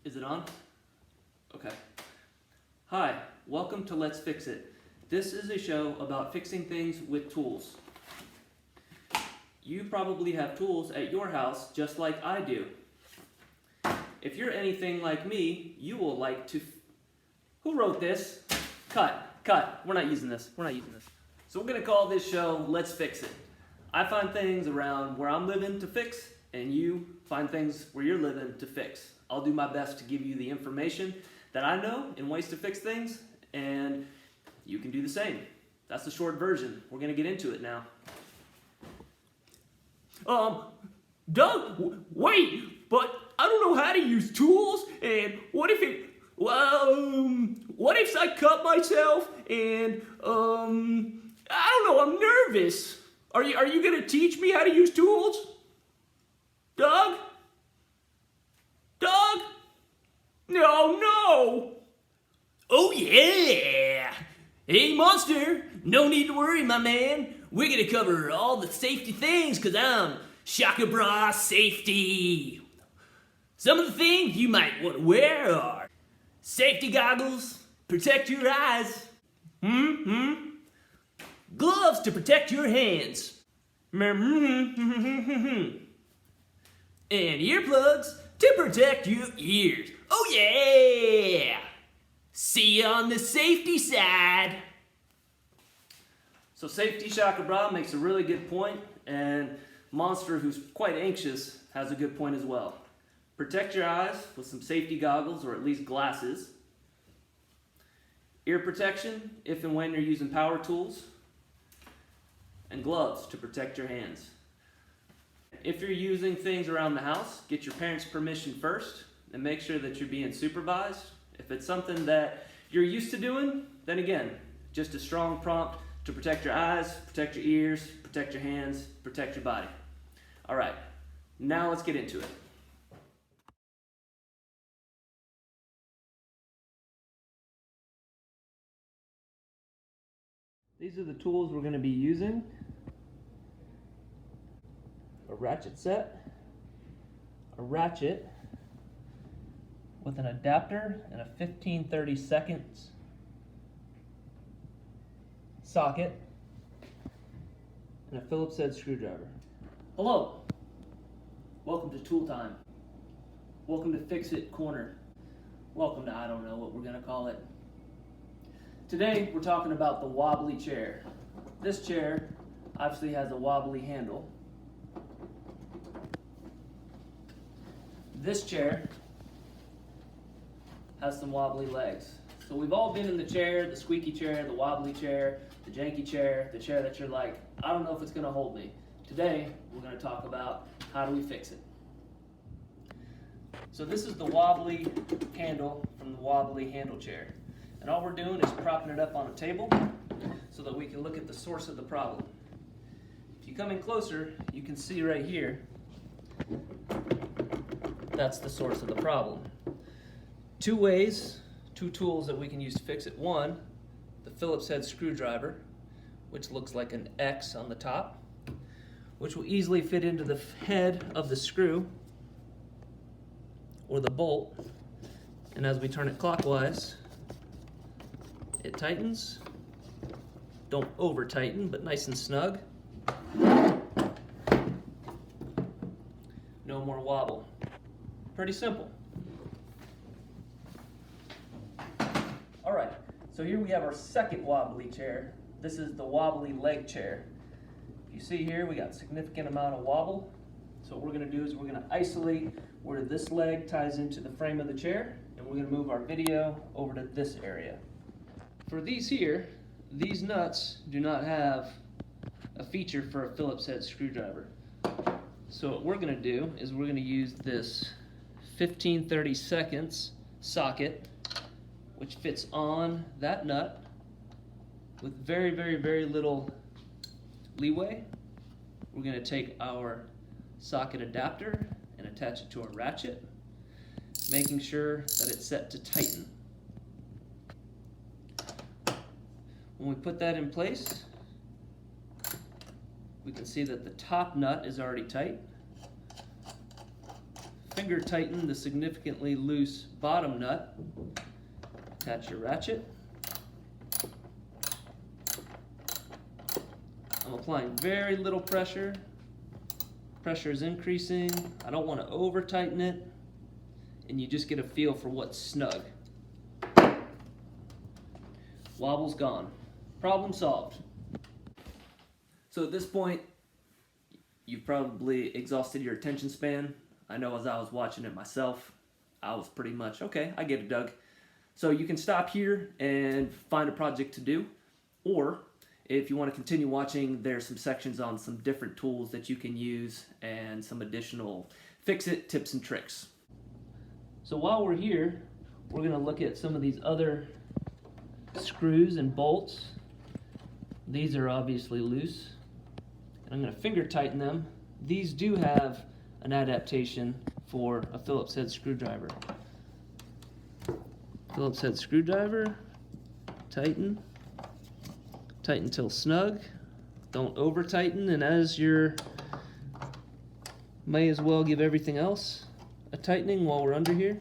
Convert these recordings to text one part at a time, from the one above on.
Is it on? Okay. Hi, welcome to Let's Fix It. This is a show about fixing things with tools. You probably have tools at your house just like I do. If you're anything like me, you will like to... Who wrote this? Cut. We're not using this. So we're going to call this show Let's Fix It. I find things around where I'm living to fix, and you find things where you're living to fix. I'll do my best to give you the information that I know in ways to fix things, and you can do the same. That's the short version. We're going to get into it now. Doug, wait, but I don't know how to use tools, and what if I cut myself, and, I don't know, I'm nervous. Are you gonna teach me how to use tools? Doug? No. Oh yeah. Hey Monster, no need to worry, my man. We're gonna cover all the safety things because I'm Shaka Bra Safety. Some of the things you might want to wear are safety goggles, protect your eyes. Gloves to protect your hands. And earplugs to protect your ears. Oh yeah! See you on the safety side. So Safety Shaka Bra makes a really good point, and Monster, who's quite anxious, has a good point as well. Protect your eyes with some safety goggles, or at least glasses. Ear protection, if and when you're using power tools. And gloves to protect your hands. If you're using things around the house, get your parents' permission first, and make sure that you're being supervised. If it's something that you're used to doing, then again, just a strong prompt to protect your eyes, protect your ears, protect your hands, protect your body. All right, now let's get into it. These are the tools we're going to be using. A ratchet set, a ratchet with an adapter and a 15-30 seconds socket, and a Phillips head screwdriver. Hello, welcome to Tool Time. Welcome to Fix It Corner. Welcome to I don't know what we're going to call it. Today we're talking about the wobbly chair. This chair obviously has a wobbly handle. This chair has some wobbly legs. So we've all been in the chair, the squeaky chair, the wobbly chair, the janky chair, the chair that you're like, I don't know if it's going to hold me. Today we're going to talk about how do we fix it. So this is the wobbly handle from the wobbly handle chair. And all we're doing is propping it up on a table so that we can look at the source of the problem. If you come in closer, you can see right here, that's the source of the problem. Two tools that we can use to fix it. One, the Phillips head screwdriver, which looks like an X on the top, which will easily fit into the head of the screw or the bolt. And as we turn it clockwise, it tightens. Don't over tighten, but nice and snug. No more wobble. Pretty simple. All right, so here we have our second wobbly chair. This is the wobbly leg chair. You see here, we got a significant amount of wobble. So what we're gonna do is we're gonna isolate where this leg ties into the frame of the chair, and we're gonna move our video over to this area. For these here, these nuts do not have a feature for a Phillips head screwdriver. So what we're gonna do is we're gonna use this 15-30 seconds socket, which fits on that nut with very little leeway. We're gonna take our socket adapter and attach it to a ratchet, making sure that it's set to tighten. When we put that in place, we can see that the top nut is already tight. finger tighten the significantly loose bottom nut. Attach your ratchet. I'm applying very little pressure. Pressure is increasing. I don't want to over tighten it, and you just get a feel for what's snug. Wobble's gone. Problem solved. So at this point, you've probably exhausted your attention span. I know as I was watching it myself, I was pretty much, okay, I get it, Doug. So you can stop here and find a project to do, or if you want to continue watching, there's some sections on some different tools that you can use and some additional fix-it tips and tricks. So while we're here, we're going to look at some of these other screws and bolts. These are obviously loose. I'm going to finger tighten them. These do have an adaptation for a Phillips head screwdriver. Phillips head screwdriver, tighten till snug. Don't over tighten, and as you're, may as well give everything else a tightening while we're under here.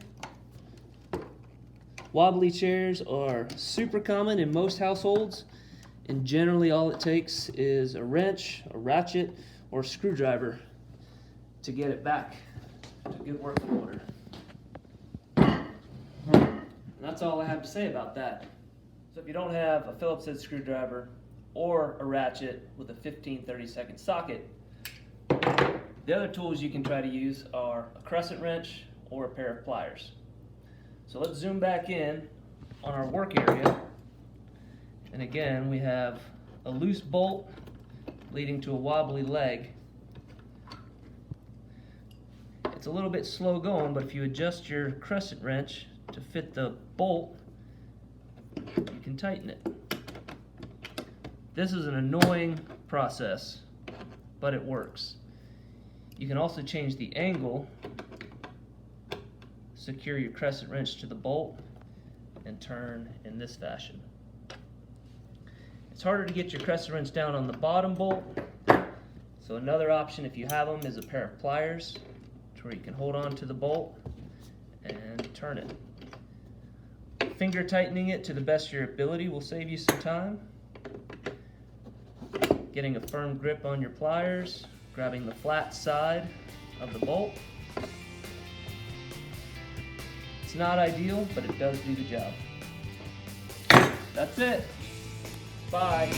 Wobbly chairs are super common in most households, and generally all it takes is a wrench, a ratchet, or a screwdriver to get it back to good working order. And that's all I have to say about that. So if you don't have a Phillips head screwdriver or a ratchet with a 15-30-second socket, the other tools you can try to use are a crescent wrench or a pair of pliers. So let's zoom back in on our work area. And again, we have a loose bolt leading to a wobbly leg. It's a little bit slow going, but if you adjust your crescent wrench to fit the bolt, you can tighten it. This is an annoying process, but it works. You can also change the angle, secure your crescent wrench to the bolt, and turn in this fashion. It's harder to get your crescent wrench down on the bottom bolt, so another option if you have them is a pair of pliers to where you can hold on to the bolt and turn it. Finger tightening it to the best of your ability will save you some time. Getting a firm grip on your pliers, grabbing the flat side of the bolt. It's not ideal, but it does do the job. That's it. Bye.